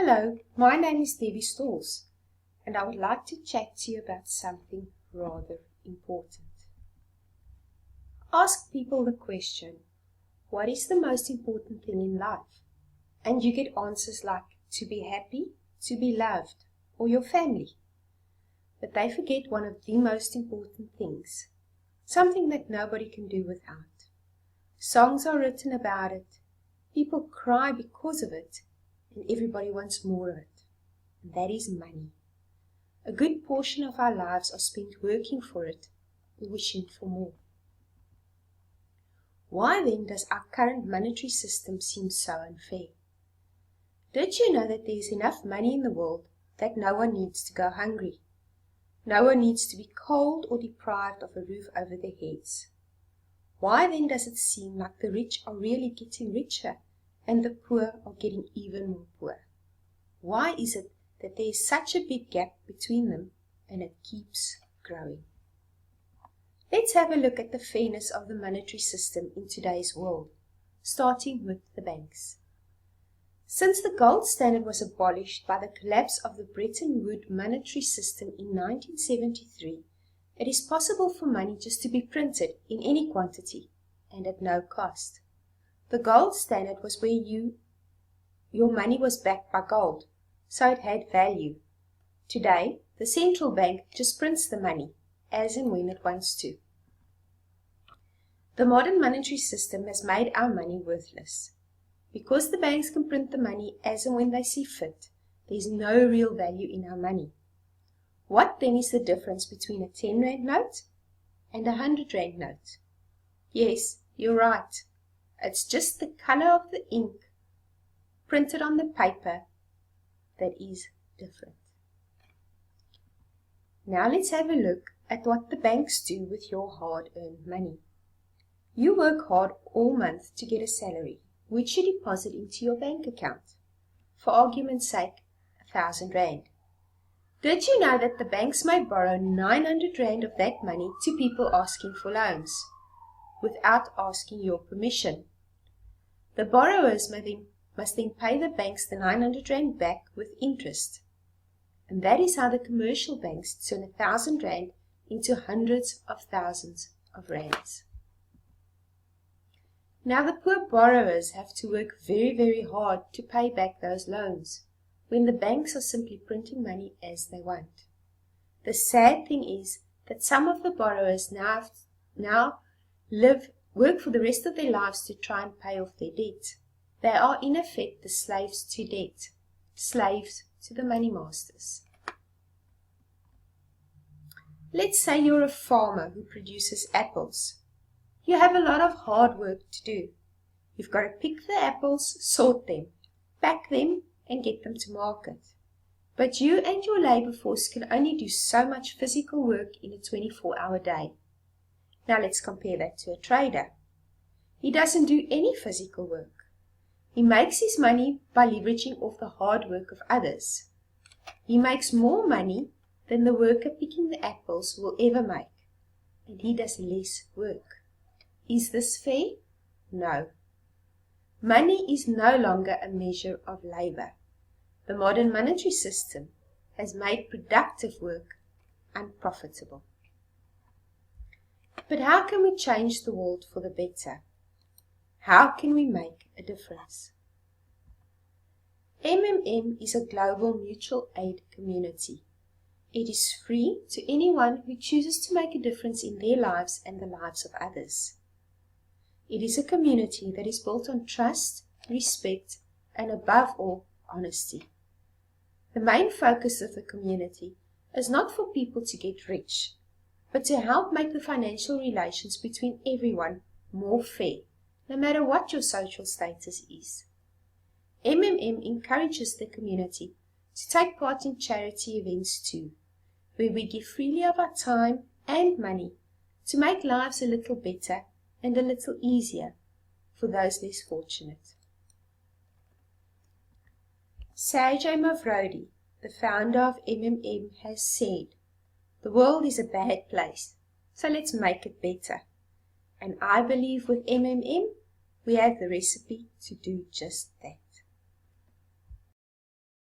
Hello, my name is Debbie Stalls, and I would like to chat to you about something rather important. Ask people the question, what is the most important thing in life? And you get answers like to be happy, to be loved, or your family. But they forget one of the most important things, something that nobody can do without. Songs are written about it, people cry because of it, and everybody wants more of it. And that is money. A good portion of our lives are spent working for it, or wishing for more. Why then does our current monetary system seem so unfair? Did you know that there is enough money in the world that no one needs to go hungry? No one needs to be cold or deprived of a roof over their heads. Why then does it seem like the rich are really getting richer and the poor are getting even more poor? Why is it that there is such a big gap between them and it keeps growing? Let's have a look at the fairness of the monetary system in today's world, starting with the banks. Since the gold standard was abolished by the collapse of the Bretton Woods monetary system in 1973, it is possible for money just to be printed in any quantity and at no cost. The gold standard was where your money was backed by gold, so it had value. Today, the central bank just prints the money as and when it wants to. The modern monetary system has made our money worthless. Because the banks can print the money as and when they see fit, there is no real value in our money. What then is the difference between a 10 Rand note and a 100 Rand note? Yes, you're right. It's just the color of the ink printed on the paper that is different. Now let's have a look at what the banks do with your hard-earned money. You work hard all month to get a salary, which you deposit into your bank account. For argument's sake, 1,000 Rand. Did you know that the banks may borrow 900 Rand of that money to people asking for loans, without asking your permission? The borrowers must then pay the banks the 900 Rand back with interest. And that is how the commercial banks turn 1,000 Rand into hundreds of thousands of rands. Now the poor borrowers have to work very, very hard to pay back those loans, when the banks are simply printing money as they want. The sad thing is that some of the borrowers now work for the rest of their lives to try and pay off their debt. They are in effect the slaves to debt, slaves to the money masters. Let's say you're a farmer who produces apples. You have a lot of hard work to do. You've got to pick the apples, sort them, pack them, and get them to market. But you and your labor force can only do so much physical work in a 24-hour day. Now let's compare that to a trader. He doesn't do any physical work. He makes his money by leveraging off the hard work of others. He makes more money than the worker picking the apples will ever make, and he does less work. Is this fair? No. Money is no longer a measure of labor. The modern monetary system has made productive work unprofitable. But how can we change the world for the better? How can we make a difference? MMM is a global mutual aid community. It is free to anyone who chooses to make a difference in their lives and the lives of others. It is a community that is built on trust, respect, and above all, honesty. The main focus of the community is not for people to get rich, but to help make the financial relations between everyone more fair, no matter what your social status is. MMM encourages the community to take part in charity events too, where we give freely of our time and money to make lives a little better and a little easier for those less fortunate. Sergey Mavrodi, the founder of MMM, has said, "The world is a bad place, so let's make it better." And I believe with MMM, we have the recipe to do just that.